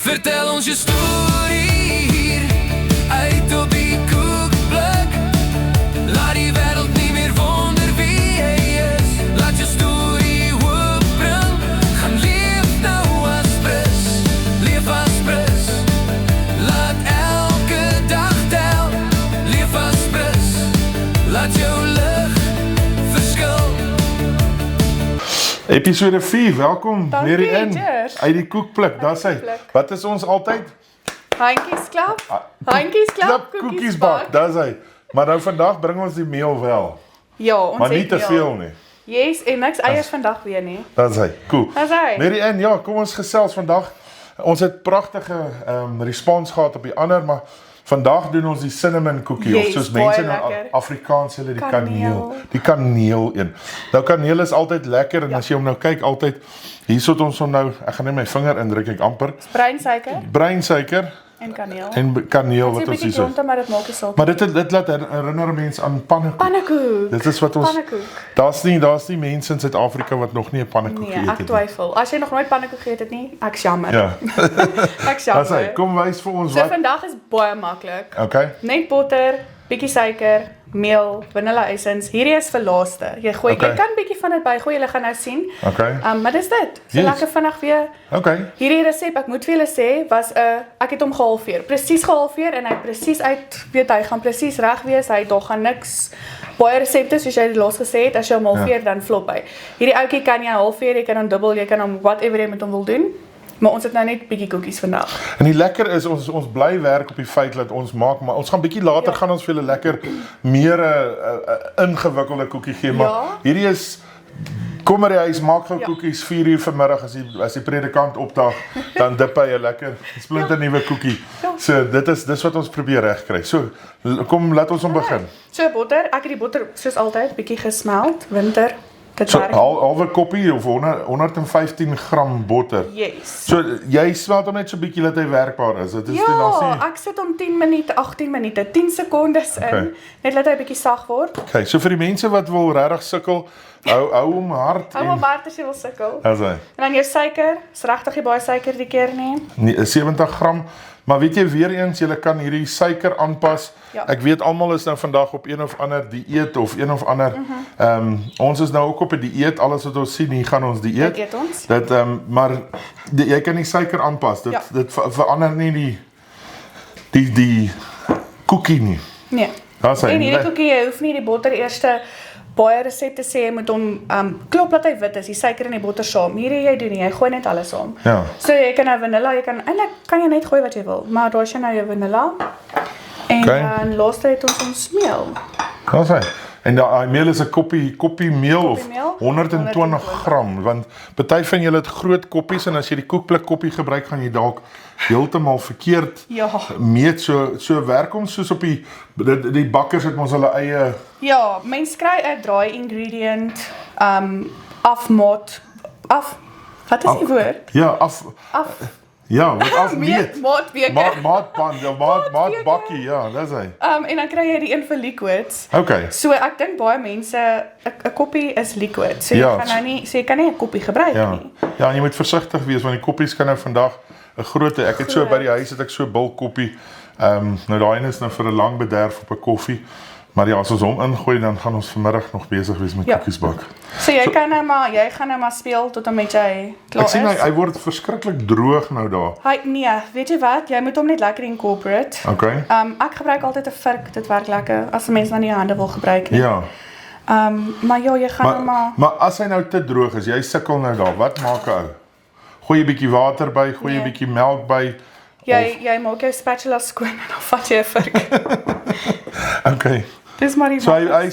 Vertel ons je story hier uit op die koekplek. Laat die wereld niet meer wonder wie jij is. Laat je story opbring. Gaan leef nou als pres. Leef als pres. Laat elke dag tel. Leef als pres. Laat jou lig verskil. Episode 4, welkom. Dankie, Mary Ann, cheers. uit die koekplek, daar sy. koekplek. Wat is ons altyd? Handjies klap, handjies klap, Koekies bak, daar sy. Maar nou vandag bring ons die meel wel. Ja, ons Maar nie het te meel. veel nie. Yes, en niks eiers vandag weer nie. Daar sy, cool. Daar sy. Mary Ann, ja, kom ons gesels vandag. Ons het pragtige respons gehad op die ander, maar vandag doen ons die cinnamon cookie, of Yes, soos baie mense in lekker. Afrikaans hulle die kaneel. Kaneel. Die kaneel een. Nou kaneel is altyd lekker, en as jy hom nou kyk, altyd, hier sit ons hom nou, ek gaan net my vinger indruk, ek amper, Breinsuiker breinsuiker en kaneel. en kaneel Dit wat is 'n ons bietjie hier so. klonte, maar dit maak nie saak. Maar dit laat herinner mense aan pannekoek. Pannekoek. Dit is wat ons, Pannekoek. daar's nie mense in Suid-Afrika wat nog nie 'n pannekoek Nee, geëet ek het nie. twyfel. As jy nog nooit pannekoek geëet het nie, ek jammer. Ja, Ek jammer. as hy, kom wys vir ons So wat. vandag is baie maklik. Okay. Net botter, bietjie suiker, meel, vanilla essence. Hierdie is vir laaste. Jy gooi, Okay. jy kan bietjie van dit bygooi, jy gaan nou sien. Okay. Maar dis dit. So Yes. lekker vinnig weer. Okay. Hierdie resep, ek moet vir julle sê, was ek het hom gehalveer. Presies gehalveer en hy presies uit, weet hy gaan presies reg wees. Hy daar gaan niks baie resepte soos jy laas gesê het, as jy hom halveer dan flop hy. Hierdie ouetjie kan jy halveer, jy kan hom dubbel, jy kan hom whatever jy met hom wil doen. Maar ons het nou net bietjie koekies vandag. En die lekker is, ons bly werk op die feit dat ons maak, maar ons gaan bietjie later gaan ons vir julle lekker meer 'n ingewikkelde koekie gee, maar Ja. hierdie is, kom maar die huis, maak gou Ja. koekies 4 uur vanmiddag as die predikant opdag, dan dip hy 'n lekker splinter nuwe koekie. Ja. So dis wat ons probeer regkry. So kom laat ons hom begin. So botter, ek het die botter soos altyd bietjie gesmelt, winter. Dit So werk. halwe koppie of 115 gram botter. Yes. So jy smelt hom net so bietjie dat hy werkbaar is. Dit is die Ja, nasie. ek sit hom 10 minute, 18 minute, 10 sekondes in, Okay. net laat hy bietjie sag word. Okay, so vir die mense wat wil regtig sukkel, hou hom hard Hou maar baard as jy wil sukkel. as hy En dan jou suiker, is regtig nie baie suiker die keer nie. 70 gram, maar weet jy weer eens, jy kan hierdie suiker aanpas. Ja. Ek weet almal is nou vandag op een of ander dieet of een of ander. Ons is nou ook op 'n dieet, alles wat ons sien, hier gaan ons dieet. Dit eet ons. Dat maar jy kan die suiker aanpas. Dit Ja. dit verander nie die koekie nie. Nee. Daar's hy. En hierdie koekie, jy hoef nie die botter eerste baie resepte sê jy moet hom klop dat hy wit is, die suiker en die botter saam. Hierdie jy doen nie, jy gooi net alles saam. Ja. So jy kan nou vanilla, jy kan eintlik kan jy net gooi wat jy wil, maar daar's jy nou jou vanilla. En Okay. dan laaste het ons meel. Daar's hy. En daai meel is 'n koppie meel of meel, 120 gram, want party van julle het groot koppies en as jy die koekblik koppie gebruik, gaan jy dalk heeltemal verkeerd Ja. meet. So werk ons soos op die bakkers het ons hulle eie. Ja, mens kry 'n dry ingredient, afmaat, wat is die woord? Ja, ja, wat afmeet. Maatbeker. Maatpan, ja, maatbakkie, ja, dis hy. En dan kry jy die een vir liquids. Okay. So ek dink baie mense 'n koppie is liquid. So jy Ja, gaan nou nie, so jy kan nie 'n koppie gebruik Ja. nie. Ja, en jy moet versigtig wees want die koppies kan nou vandag 'n groot, ek het so by die huis het ek so 'n bil koppie. Nou daai een is nou vir 'n lang bederf op 'n koffie. Maar ja, as ons hom ingooi dan gaan ons vanmiddag nog besig wees met Ja. koekies bak. So jy kan nou maar, jy gaan nou maar speel tot en met jy klaar Ek sien is. hy word verskriklik droog nou daar. Nee, weet jy wat? Jy moet hom net lekker incorporate. Okay? Ek gebruik altyd 'n vurk, dit werk lekker as 'n mens nou nie hande wil gebruik nie. Ja. Maar ja, jy gaan nou maar Maar as hy nou te droog is, jy sukkel nou daar. Wat maak 'n ou? Gooi 'n bietjie water by, gooi 'n Nee. bietjie melk by. jy maak jou spatula skoon en dan vat jy 'n vurk. Okay. Dis maar die So hy maklikste.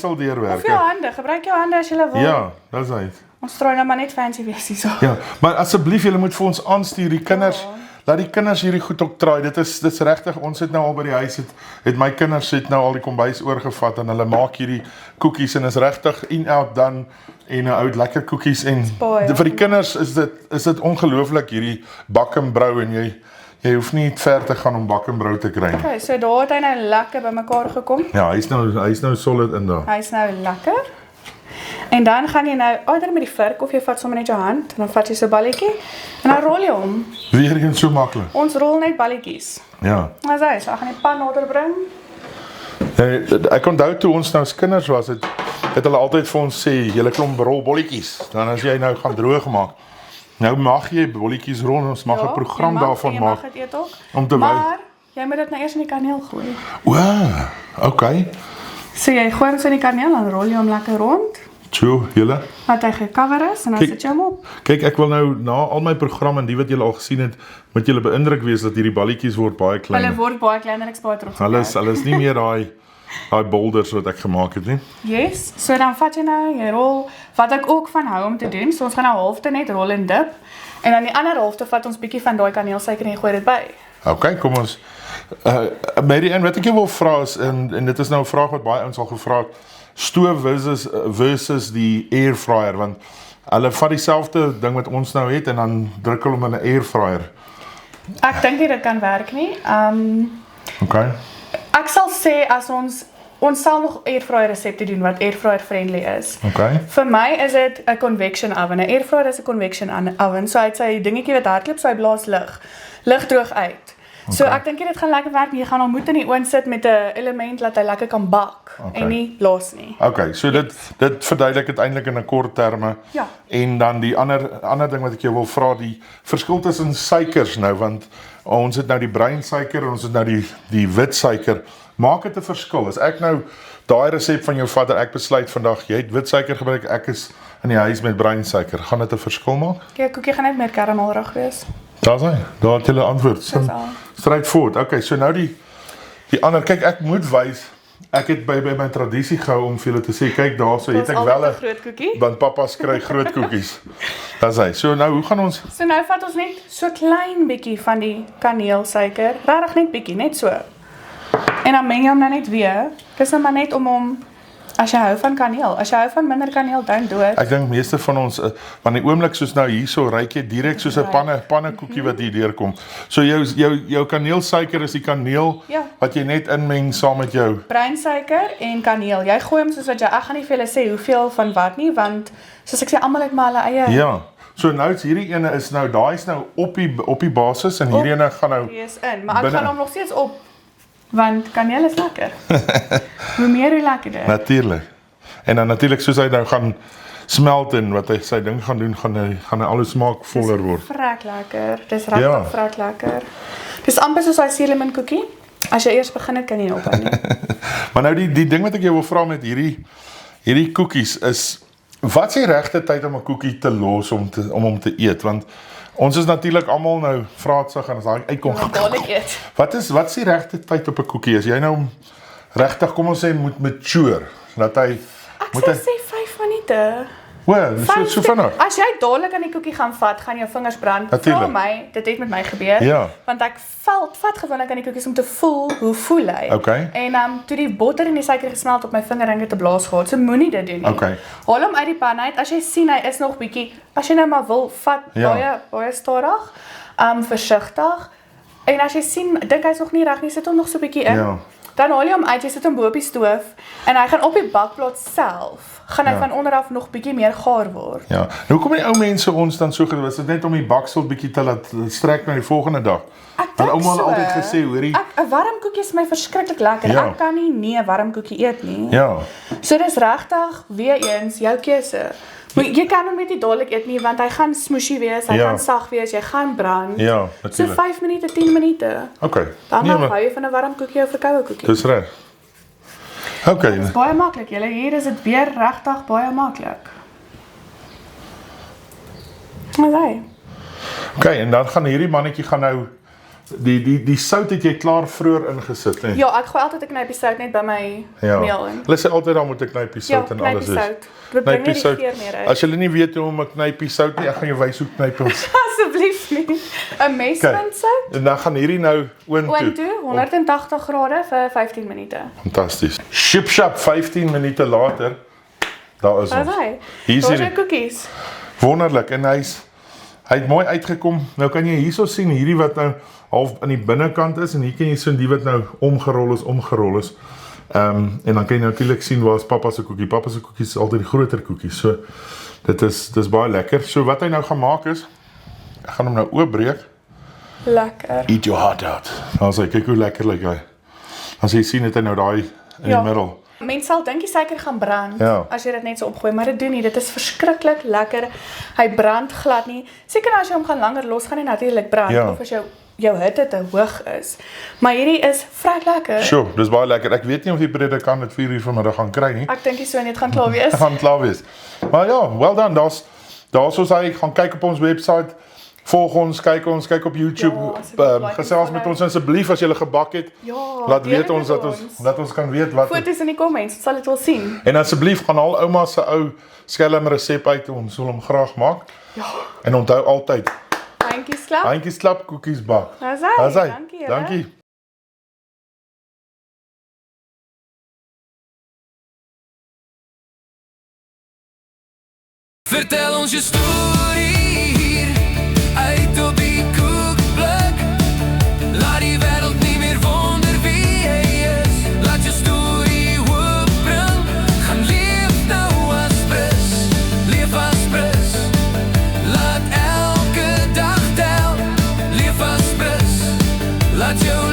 sal Of deurwerk. jou hande, gebruik jou hande as jy wil. Ja, dis hy. Ons probeer nou maar net fancy wees hierso. Ja, maar asseblief julle moet vir ons aanstuur die kinders. Ja. Laat die kinders hierdie goed ook try. Dit is regtig. Ons het nou al by die huis het my kinders het nou al die kombuis oorgevat en hulle maak hierdie koekies en is regtig in out dan en 'n ou lekker koekies en baie vir die kinders is dit ongelooflik hierdie bak en brou en jy hoef nie ver te gaan om bak en brou te kry nie. Okay, so daar het hy nou lekker bymekaar gekom. Ja, hy's nou solid in daar. Hy's nou lekker. En dan gaan jy nou eerder met die vurk of jy vat sommer net jou hand, en dan vat jy so 'n balletjie en dan rol jy hom. Weer eens so maklik. Ons rol net balletjies. Ja. Maar sy, so ek gaan die pan nader bring. Ek onthou toe ons nou as kinders was, het hulle altyd vir ons sê, julle klomp rol bolletjies. Dan as jy nou gaan droog maak. Nou mag jy bolletjies rol en ons mag 'n program daarvan jy maak mag dit eet ook. om te wys. Maar jy moet dit nou eers in die kaneel gooi. O, okay. So jy gooi hom so in die kaneel en rol jy hom lekker rond. Tjoe, julle. Wat hy gecover is en dan Kyk. sit jy hom op. Kyk, ek wil nou na al my programme en die wat julle al gesien het, moet julle beïndruk wees dat hierdie balletjies word baie Hulle kleiner. word baie kleiner, ek is baie trots op Hulle jou. is nie meer daai boulders wat ek gemaak het nie. Yes, so dan vat jy nou, jy rol, wat ek ook van hou om te doen, so ons gaan nou halfte net rol en dip, en dan die ander halfte vat ons bietjie van daai kaneelsuiker en jy gooi dit by. Okay, kom ons. Mary Ann, wat ek jou wil vra is, en dit is nou 'n vraag wat baie ouens al gevra het, stoof versus die air fryer, want hulle vat dieselfde ding wat ons nou het en dan druk hulle hom in 'n air fryer. Ek dink nie dit kan werk nie. Okay. Ek sal sê as ons sal nog airfryer resepte doen wat airfryer friendly is. Okay. Vir my is dit 'n convection oven. 'n Airfryer is 'n convection oven. So hy het sy dingetjie wat hardloop, so hy blaas lug droog uit. So ek dink dit gaan lekker werk. Jy gaan hom moet in die oond sit met 'n element dat hy lekker kan bak en nie los nie. Okay, so dit verduidelik dit eintlik in 'n kort terme. Ja. En dan die ander ding wat ek jou wil vra, die verskil tussen suikers nou, want ons het nou die bruin suiker en ons het nou die wit suiker. Maak dit 'n verskil? As ek nou daai resep van jou vat en ek besluit vandag jy het wit suiker gebruik, ek is in die huis met bruin suiker, gaan dit 'n verskil maak? Kyk, koekie gaan net meer karamelrig wees. Daar's hy. Daar het jy 'n antwoord. Dis al. Straightforward. Okay, so nou die ander, kyk ek moet wys, ek het by my tradisie gehou om vir julle te sê, kyk daarso het Dis ek wel altyd 'n 'n groot koekie. want papa's kry groot koekies. Dis hy. So nou, hoe gaan ons? So nou vat ons net so klein bietjie van die kaneelsuiker, regtig net bietjie, net so. En dan meng jy hom nou net weer. Dis nou maar net om hom, as jy hou van kaneel, as jy hou van minder kaneel, dan dood. Ek dink meeste van ons, want die oomblik soos nou hierso ryk jy direk soos 'n pannekoekie wat hier deurkom. So jou kaneelsuiker is die kaneel Ja. wat jy net inmeng saam met jou. Bruinsuiker en kaneel. Jy gooi hom soos wat jy, ek gaan nie vir julle sê hoeveel van wat nie, want soos ek sê, almal het maar hulle eie Ja. So nou is hierdie ene is nou, daai is nou op die basis en hierdie ene gaan nou wees in, maar ek binne- gaan hom nog steeds op, want kaneel is lekker. Hoe meer hoe lekkerder. natuurlik. En dan natuurlik soos hy nou gaan smelt en wat hy sy ding gaan doen, gaan hy al hoe smaakvoller word. Vrek lekker. Dis Ja. regtig vrek lekker. Dis amper soos daai cinnamon koekie. As jy eers begin het, kan jy nie ophou nie. Maar nou die ding wat ek jou wil vra met hierdie koekies is, wat is die regte tyd om 'n koekie te los om hom te eet? Want ons is natuurlik almal nou vraatsig en as hy uitkom. Wat dadelik eet. Wat is die regte tyd op 'n koekie? As jy nou regtig, kom ons sê moet mature, dat hy Ek moet sou hy sê 5 minute. so vinnig. As jy dadelik aan die koekie gaan vat, gaan jou vingers brand. Natuurlijk. Vra my, dit het met my gebeur. Ja. Want ek vat gewoonlik aan die koekies om te voel hoe voel hy. Okay. En toe die botter en die suiker gesmelt op my vingerringe te blaas gehad. So moenie dit doen nie. Okay. Haal hom uit die pan uit. As jy sien hy is nog bietjie, as jy nou maar wil, vat Ja. baie stadig, versigtig. En as jy sien, dink hy's nog nie reg nie, sit hom nog so bietjie in. Ja. Dan haal jy hom uit, jy sit hom bo op die stoof en hy gaan op die bakplaat self, gaan hy Ja. van onder af nog bietjie meer gaar word. Ja. Nou hoekom die ou mense ons dan so gedoen, is dit net om die baksel bietjie te laat strek na die volgende dag? Ek Want dink ouma het so. altyd gesê, hoorie. 'n warm koekie is my verskriklik lekker. Ja. Ek kan nie 'n warm koekie eet nie. Ja. So dis regtig weer eens jou keuse. Maar jy kan hom net nie dadelik eet nie want hy gaan smooshy wees, hy Ja. gaan sag wees, jy gaan brand. Ja, So natuurlik. 5 minute, 10 minute. Okay. Dan Nee, hou maar jy van 'n warm koekie of 'n koue koekie. dis reg. Okay. Dis baie maklik. Julle hier is dit weer regtig baie maklik. Okay. Okay, en dan gaan hierdie mannetjie gaan nou die sout het jy klaar vroeër ingesit, hè? Ja, ek gooi altyd 'n knypie sout net by my meel in. Hulle sê altyd dan moet 'n knypie Ja, sout en alles knypie is. sout. Dit bring nie die sout. geur meer uit. As jy nie weet hoe om 'n knypie sout nie, ek gaan jou wys hoe knypels. Asseblief nie. 'n Mespunt sout. En dan gaan hierdie nou Oond oontoe. toe 180 grade vir 15 minute. Fantasties. Ship shop 15 minute later. Daar is ons. Okay. Hier is Daar's hierdie. jou koekies. Wonderlik en hy het mooi uitgekom. Nou kan jy hierso sien hierdie wat nou half aan die binnekant is en hier kan jy sien die wat nou omgerol is. En dan kan jy natuurlik sien waar is pappa se koekie. Pappa se koekies is altyd die groter koekies. So dit is baie lekker. So wat hy nou gaan maak is, ek gaan hom nou oopbreek. Lekker. Eat your heart out. Dan sê kyk hoe lekker lyk hy. As jy sien het hy nou daai in die middel. Mense sal dink die suiker gaan brand as jy dit net so opgooi, maar dit doen nie. Dit is verskriklik lekker. Hy brand glad nie. Seker as jy hom gaan langer los, gaan hy natuurlik brand of as jou hitte te hoog is. Maar hierdie is vrek lekker. Sjoe, dis baie lekker. Ek weet nie of die predikant dit 4 uur vanmiddag gaan kry nie. Ek dink so net gaan klaar wees. gaan klaar wees. Maar ja, well done. Daar's soos hy gaan kyk op ons webwerf. Volg ons, kyk op YouTube, gesels met ons asseblief as jy gebak het. Laat weet ons dat ons kan weet wat. Foto's in die comments, sal dit wel sien. En asseblief gaan haal ouma se ou skelm resep uit, ons wil hom graag maak. Ja. En onthou altyd. Handjies klap, koekies bak. Dis hy. Dankie. Vertel ons je story hier uit op die koekplek. Laat die wereld niet meer wonder wie hij is. Laat je story oopbring. Gaan leef nou als pres. Leef als pres. Laat elke dag tel. Leef als pres. Laat jou